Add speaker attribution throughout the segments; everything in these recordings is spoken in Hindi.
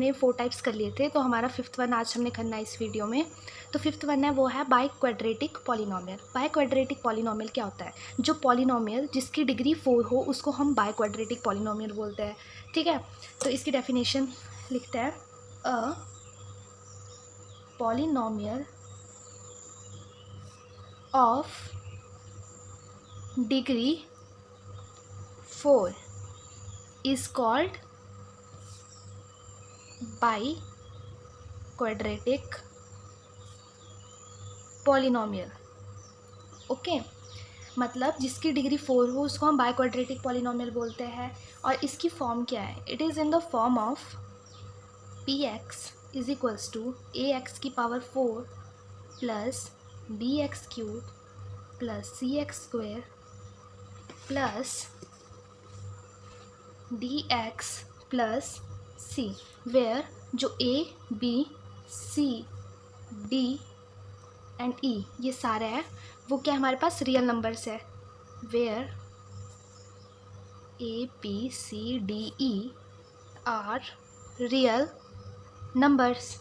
Speaker 1: हमने 4 टाइप्स कर लिए थे, तो हमारा 5th वन आज हमने करना है इस वीडियो में। तो 5th वन है वो है by quadratic polynomial. By quadratic polynomial क्या होता है? जो पॉलिनोमियल जिसकी डिग्री 4 हो उसको हम बाई क्वाड्रेटिक पॉलिनोमियल बोलते हैं। ठीक है, तो इसकी डेफिनेशन लिखते हैं, a polynomial of degree 4 is called by quadratic polynomial. Okay, मतलब जिसकी डिग्री 4 हो उसको हम बाई क्वाड्रेटिक पॉलिनोमियल बोलते हैं। और इसकी फॉर्म क्या है? It is in the form of p x is equals to a x की power 4 plus b x cube plus c x square plus d x plus c, where जो a b c d and e ये सारे हैं वो क्या हमारे पास रियल नंबर्स है। Where a b c d e are real numbers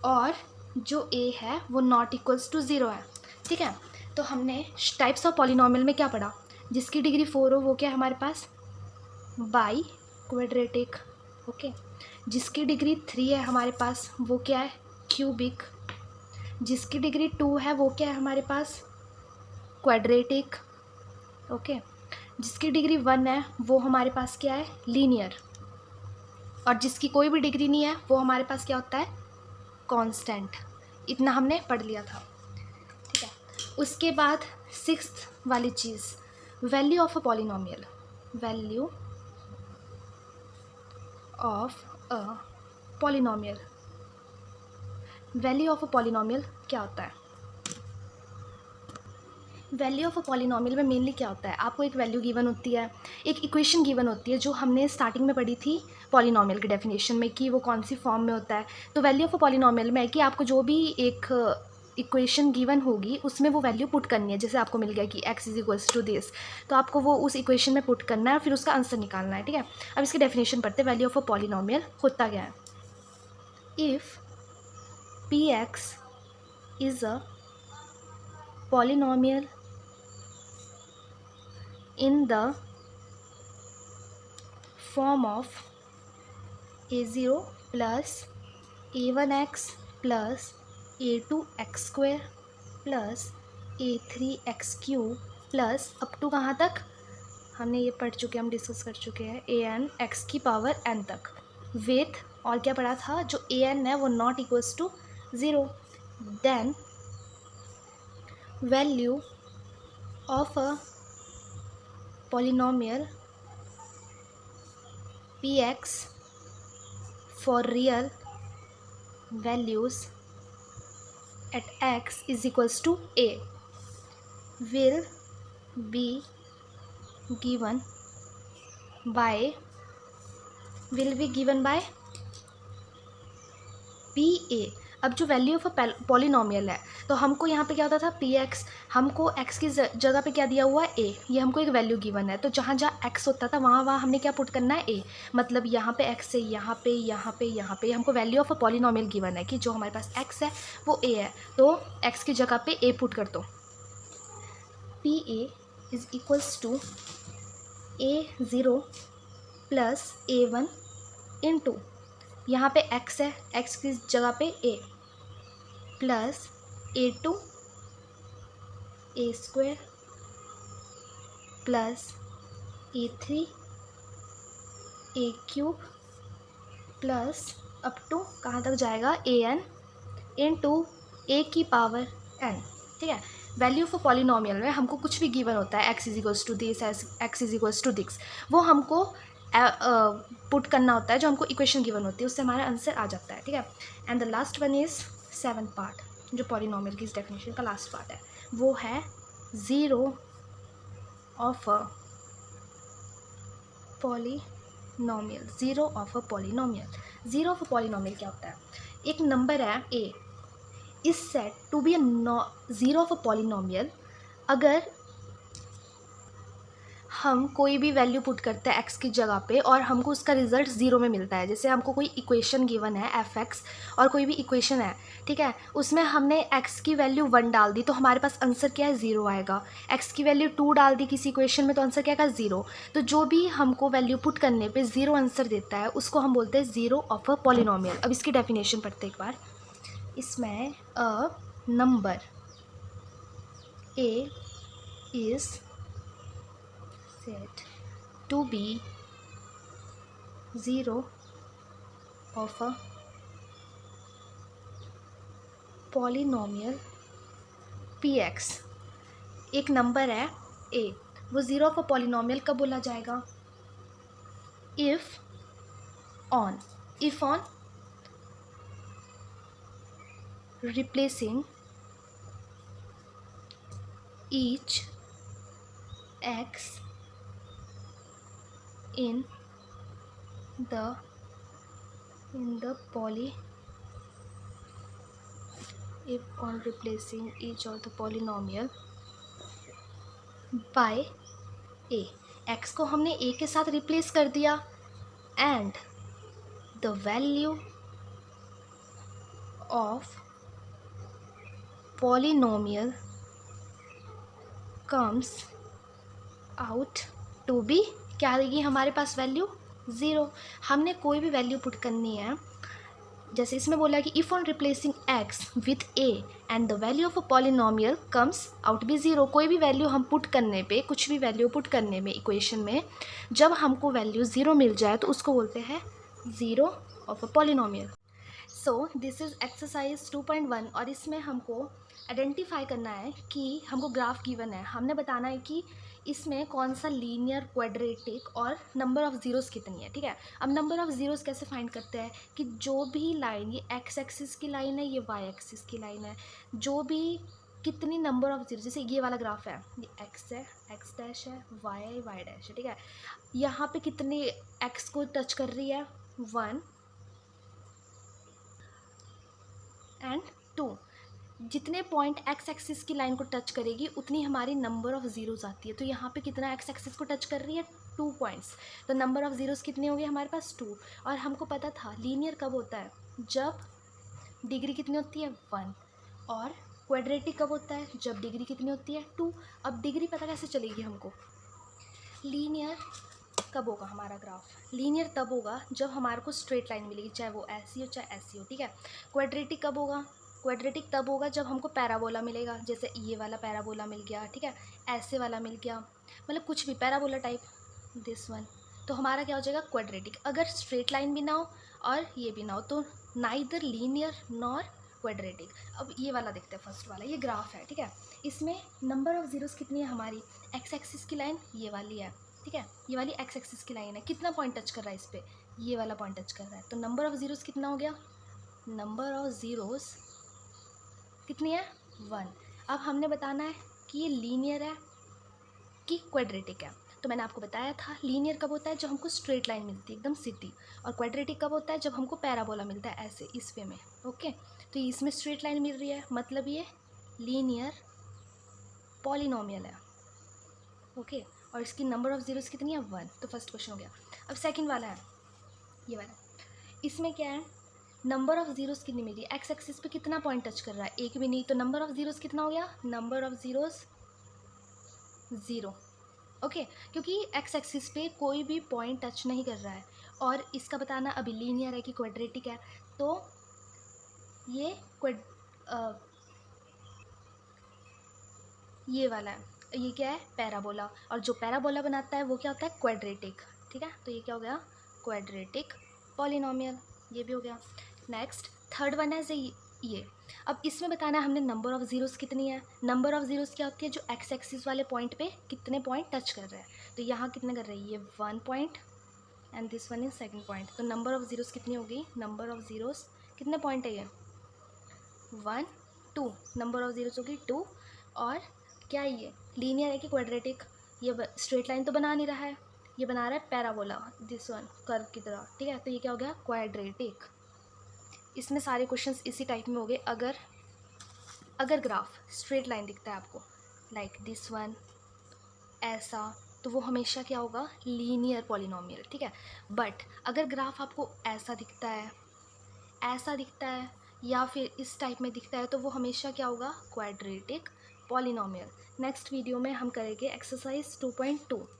Speaker 1: और जो ए है वो नॉट इक्वल्स टू 0 है। ठीक है, तो हमने टाइप्स ऑफ पॉलिनोमियल में क्या पढ़ा? जिसकी डिग्री 4 हो वो क्या हमारे पास बाई क्वाड्रेटिक। ओके, जिसकी डिग्री 3 है हमारे पास वो क्या है? क्यूबिक। जिसकी डिग्री 2 है वो क्या है हमारे पास? क्वाड्रेटिक। ओके, जिसकी डिग्री 1 है वो हमारे पास क्या है? लीनियर। और जिसकी कोई भी डिग्री नहीं है वो हमारे पास क्या होता है? कांस्टेंट। इतना हमने पढ़ लिया था। ठीक है, उसके बाद 6th वाली चीज़, value of a polynomial. Value of a polynomial. Value of a polynomial क्या होता है? वैल्यू ऑफ अ पॉलिनोमियल में मेनली क्या होता है? आपको एक वैल्यू गिवन होती है, एक इक्वेशन गिवन होती है जो हमने स्टार्टिंग में पढ़ी थी पॉलिनोमियल की डेफिनेशन में कि वो कौन सी फॉर्म में होता है। तो वैल्यू ऑफ अ पॉलिनोमियल में है कि आपको जो भी एक इक्वेशन गिवन होगी उसमें वो वैल्यू पुट करनी है। जैसे आपको मिल गया कि x is equals to this, तो आपको वो उस इक्वेशन में पुट करना है और फिर उसका आंसर निकालना है। ठीक है, अब इसकी डेफिनेशन पढ़ते हैं। वैल्यू ऑफ अ पॉलिनोमियल होता क्या है? If P x is a polynomial in the form of a0 plus a1x plus a2x square plus a3x cube plus up to कहाँ तक हमने ये पढ़ चुके हैं, हम डिस्कस कर चुके हैं an x की पावर n तक विथ, और क्या पढ़ा था? जो an है वो not equals to 0। Then value of a polynomial px for real values at x is equals to a will be given by pa। अब जो वैल्यू ऑफ अ पॉलिनोमियल है तो हमको यहाँ पे क्या होता था? पी एक्स, हमको x की जगह पे क्या दिया हुआ है? a। ये हमको एक वैल्यू गिवन है, तो जहाँ जहाँ x होता था वहाँ वहाँ हमने क्या पुट करना है? a। मतलब यहाँ पे x है, यहाँ पे यहाँ पे यहाँ पे हमको value of a polynomial given है कि जो हमारे पास x है वो a है, तो x की जगह पे a पुट कर दो। P A is equals to a0 plus a1 into यहाँ पे x है, x की जगह पे a plus a2 a square plus a3 a cube plus up to कहाँ तक जाएगा? an इंटू a की पावर n। ठीक है, वैल्यू ऑफ अ पॉलिनोमियल में हमको कुछ भी गिवन होता है, x is equals to this, x is equals to this, वो हमको पुट करना होता है जो हमको इक्वेशन गिवन होती है, उससे हमारा आंसर आ जाता है। ठीक है, and the last one is 7th part, जो पॉलिनोमियल की इस डेफिनेशन का लास्ट पार्ट है वो है zero of a polynomial. Zero of a polynomial. Zero of a polynomial क्या होता है? एक नंबर है a is set to be a zero of a polynomial अगर हम कोई भी वैल्यू पुट करते हैं एक्स की जगह पे और हमको उसका रिजल्ट ज़ीरो में मिलता है, जैसे हमको कोई इक्वेशन गिवन है एफ एक्स और कोई भी इक्वेशन है, ठीक है, उसमें हमने एक्स की वैल्यू 1 डाल दी तो हमारे पास आंसर क्या है, 0 आएगा। एक्स की वैल्यू 2 डाल दी किसी इक्वेशन में तो आंसर क्या आएगा, 0। तो जो भी हमको वैल्यू पुट करने पे 0 आंसर देता है उसको हम बोलते हैं ज़ीरो ऑफ अ पॉलिनोमियल। अब इसकी डेफिनेशन पढ़ते एक बार। इसमें a number A is said to be zero of a polynomial px। एक नंबर है a, वो ज़ीरो ऑफ अ पॉलिनोमियल कब बोला जाएगा, if on replacing each x in the poly if on replacing each of the polynomial by a, x को हमने a के साथ रिप्लेस कर दिया and the value of polynomial comes out to be, क्या आएगी हमारे पास वैल्यू, 0। हमने कोई भी वैल्यू पुट करनी है, जैसे इसमें बोला कि if on replacing x with a and the value of a polynomial comes out be 0। कोई भी वैल्यू हम पुट करने पे, कुछ भी वैल्यू पुट करने में इक्वेशन में जब हमको वैल्यू 0 मिल जाए तो उसको बोलते हैं zero of a polynomial. So this is exercise 2.1 और इसमें हमको आइडेंटिफाई करना है कि हमको ग्राफ गिवन है, हमने बताना है कि इसमें कौन सा लीनियर, क्वाड्रेटिक और नंबर ऑफ़ ज़ीरोस कितनी है, ठीक है। अब नंबर ऑफ़ ज़ीरोस कैसे फाइंड करते हैं कि जो भी लाइन, ये एक्स एक्सिस की लाइन है, ये वाई एक्सिस की लाइन है, जो भी कितनी नंबर ऑफ़ ज़ीरो, जैसे ये वाला ग्राफ है, ये एक्स है, एक्स डैश है, वाई है, वाई डैश है, ठीक है। यहाँ पे कितनी एक्स को टच कर रही है, 1 एंड 2। जितने पॉइंट एक्स एक्सिस की लाइन को टच करेगी उतनी हमारी नंबर ऑफ़ ज़ीरोज़ आती है। तो यहाँ पे कितना एक्स एक्सिस को टच कर रही है, 2 पॉइंट्स, तो नंबर ऑफ़ ज़ीरोज़ कितने हो गए हमारे पास, 2। और हमको पता था लीनियर कब होता है, जब डिग्री कितनी होती है, 1। और क्वाड्रेटिक कब होता है, जब डिग्री कितनी होती है, 2। अब डिग्री पता कैसे चलेगी हमको, लीनियर कब होगा हमारा ग्राफ, लीनियर तब होगा जब हमारे को स्ट्रेट लाइन मिलेगी, चाहे वो ऐसी हो चाहे ऐसी हो, ठीक है। क्वाड्रेटिक कब होगा, क्वाड्रेटिक तब होगा जब हमको पैराबोला मिलेगा, जैसे ये वाला पैराबोला मिल गया, ठीक है, ऐसे वाला मिल गया, मतलब कुछ भी पैराबोला टाइप, दिस वन, तो हमारा क्या हो जाएगा, क्वाड्रेटिक। अगर स्ट्रेट लाइन भी ना हो और ये भी ना हो तो नाइदर लीनियर नॉर क्वाड्रेटिक। अब ये वाला देखते हैं, फर्स्ट वाला, ये ग्राफ है, ठीक है। इसमें नंबर ऑफ़ ज़ीरोज़ कितनी है हमारी, एक्स एक्सिस की लाइन ये वाली है, ठीक है, ये वाली एक्स एक्सिस की लाइन है, कितना पॉइंट टच कर रहा है इस पर, ये वाला पॉइंट टच कर रहा है, तो नंबर ऑफ़ ज़ीरोज़ कितना हो गया, नंबर ऑफ़ ज़ीरोज़ कितनी है, 1। अब हमने बताना है कि ये लीनियर है कि क्वाड्रेटिक है। तो मैंने आपको बताया था लीनियर कब होता है, जब हमको स्ट्रेट लाइन मिलती है एकदम सीधी, और क्वाड्रेटिक कब होता है, जब हमको पैराबोला मिलता है ऐसे इस वे में, ओके। तो इसमें स्ट्रेट लाइन मिल रही है, मतलब ये लीनियर पॉलिनोमियल है, ओके। और इसकी नंबर ऑफ़ ज़ीरोज़ कितनी है, 1। तो फर्स्ट क्वेश्चन हो गया। अब सेकंड वाला है, ये वाला, इसमें क्या है, नंबर ऑफ़ ज़ीरोज़ कितनी मिली, एक्स एक्सिस पे कितना पॉइंट टच कर रहा है, एक भी नहीं, तो नंबर ऑफ़ ज़ीरोज़ कितना हो गया, नंबर ऑफ़ ज़ीरोज़ 0, ओके। क्योंकि एक्स एक्सिस पे कोई भी पॉइंट टच नहीं कर रहा है, और इसका बताना अभी लीनियर है कि क्वाड्रेटिक है, तो ये ये वाला है, ये क्या है, पैराबोला, और जो पैराबोला बनाता है वो क्या होता है, क्वाड्रेटिक, ठीक है। तो ये क्या हो गया, क्वाड्रेटिक पॉलिनोमियल, ये भी हो गया। नेक्स्ट थर्ड वन है ये। अब इसमें बताना है हमने नंबर ऑफ़ ज़ीरोज़ कितनी है। नंबर ऑफ़ ज़ीरोज़ क्या होती है, जो एक्स एक्सिस वाले पॉइंट पे कितने पॉइंट टच कर रहे हैं, तो यहाँ कितने कर रही है, ये 1 point and this one is second point. तो नंबर ऑफ़ ज़ीरोज़ कितनी होगी, नंबर ऑफ़ ज़ीरोज़ कितने पॉइंट है ये, 1 2, नंबर ऑफ़ ज़ीरोज़ होगी 2। और क्या ये लीनियर है कि क्वाड्रेटिक, ये स्ट्रेट लाइन तो बना नहीं रहा है, ये बना रहा है पैराबोला, दिस वन कर्व की तरह, ठीक है। तो ये क्या हो गया, क्वाड्रेटिक। इसमें सारे क्वेश्चंस इसी टाइप में हो गए। अगर ग्राफ स्ट्रेट लाइन दिखता है आपको, लाइक दिस वन, ऐसा, तो वो हमेशा क्या होगा, लीनियर पॉलिनोमियल, ठीक है। बट अगर ग्राफ आपको ऐसा दिखता है, ऐसा दिखता है, या फिर इस टाइप में दिखता है, तो वो हमेशा क्या होगा, क्वाड्रेटिक पॉलिनोमियल। नेक्स्ट वीडियो में हम करेंगे एक्सरसाइज 2.2।